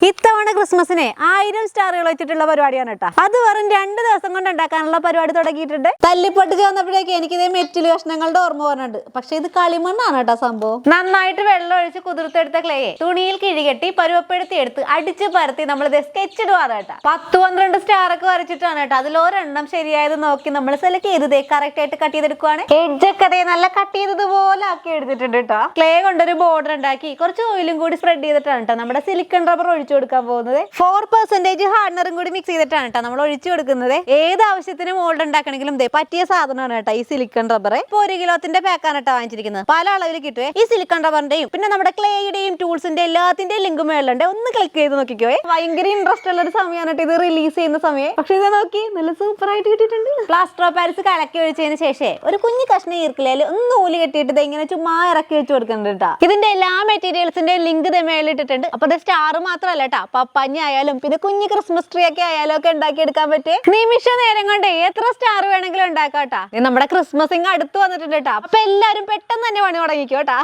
ഇത്തവണ ക്രിസ്മസിനെ 1000 സ്റ്റാറുകൾ വെച്ചിട്ടുള്ള പരിപാടിയാണ് കേട്ടോ. അത് വെറും 2 ദിവസം കൊണ്ട് ഉണ്ടാക്കാനുള്ള പരിപാടി തുടങ്ങിയിട്ടുണ്ട്. തല്ലിപ്പൊട്ടിച്ച് വന്നപ്പോഴേക്ക് എനിക്കിതേ മെറ്റൽ കഷ്ണങ്ങളുടെ ഓർമ്മ പറഞ്ഞിട്ടുണ്ട്. പക്ഷെ ഇത് കളിമണ്ണാണ് കേട്ടോ സംഭവം. നന്നായിട്ട് വെള്ളം ഒഴിച്ച് കുതിർത്തെടുത്ത ക്ലേയെ തുണിയിൽ കിഴികെട്ടി പരുവപ്പെടുത്തി എടുത്ത് അടിച്ച് പരത്തി നമ്മൾ ഇത് സ്കെച്ച് ഇടുവാണ് കേട്ടോ. 10-12 സ്റ്റാർ ഒക്കെ വരച്ചിട്ടാണ് കേട്ടോ. അതിൽ ഒരെണ്ണം ശരിയായത് നോക്കി നമ്മൾ സെലക്ട് ചെയ്തത് കറക്റ്റ് ആയിട്ട് കട്ട് ചെയ്തെടുക്കുവാണ്. എഡ്ജൊക്കെ അതേ നല്ല കട്ട് ചെയ്തതുപോലെ ആക്കി എടുത്തിട്ടുണ്ട് കേട്ടോ. ക്ലേ കൊണ്ടൊരു ബോർഡർ ഉണ്ടാക്കി കുറച്ച് ഓയിലും കൂടി സ്പ്രെഡ് ചെയ്തിട്ടാണ് കേട്ടോ നമ്മുടെ സിലിക്കൺ റബ്ബർ ഒഴിച്ചു കൊടുക്കാൻ പോകുന്നത്. 4% ഹാർഡനറും കൂടി മിക്സ് ചെയ്തിട്ടാണ് കേട്ടോ നമ്മൾ ഒഴിച്ചു കൊടുക്കുന്നത്. ഏത് ആവശ്യത്തിന് മോൾഡ് ഉണ്ടാക്കണമെങ്കിലും പറ്റിയ സാധനമാണ് കേട്ടോ ഈ സിലിക്കൺ റബ്ബർ. ഇപ്പോൾ 1 കിലോത്തിന്റെ പാക്കാണ് കേട്ടോ വാങ്ങിച്ചിരിക്കുന്നത്. പല അളവിൽ കിട്ടുവേ. ഈ സിലിക്കൺ റബ്ബറിന്റെയും പിന്നെ നമ്മുടെ ക്ലേയുടെയും ടൂൾസിന്റെ എല്ലാത്തിന്റെയും ലിങ്ക് മേളുണ്ട്. ഒന്ന് ക്ലിക്ക് ചെയ്ത് നോക്കിക്കോ. ഭയങ്കര ഇൻട്രസ്റ്റ് ഉള്ള ഒരു സമയമാണ് കേട്ടോ ഇത് റിലീസ് ചെയ്യുന്ന സമയം. പക്ഷെ ഇത് നോക്കി നല്ല സൂപ്പർ ആയിട്ട് കിട്ടിയിട്ടുണ്ട്. പ്ലാസ്റ്റർ ഓഫ് പാരിസ് കലക്കി ഒഴിച്ചതിന് ശേഷം ഒരു കുഞ്ഞു കഷ്ണം ഈർക്കിലേല് ഒന്ന് നൂല് കെട്ടിയിട്ട് ഇങ്ങനെ ചുമ്മാ ഇറക്കി വെച്ച് കൊടുക്കുന്നുണ്ട് കേട്ടോ. ഇതിന്റെ എല്ലാ മെറ്റീരിയൽസിന്റെ ലിങ്ക് മേളിട്ടിട്ടുണ്ട്. അപ്പൊ സ്റ്റാർ മാത്രമല്ല കേട്ടോ, പപ്പഞ്ഞ ആയാലും പിന്നെ കുഞ്ഞു ക്രിസ്മസ് ട്രീ ഒക്കെ ആയാലും ഒക്കെ ഉണ്ടാക്കി എടുക്കാൻ പറ്റിയ നിമിഷ നേരം കൊണ്ട് എത്ര സ്റ്റാർ വേണമെങ്കിലും ഉണ്ടാക്കാം കേട്ടോ. നമ്മുടെ ക്രിസ്മസ് അടുത്ത് വന്നിട്ടുണ്ട് കേട്ടോ. അപ്പൊ എല്ലാരും പെട്ടെന്ന് തന്നെ പണി തുടങ്ങിക്കോ കേട്ടോ.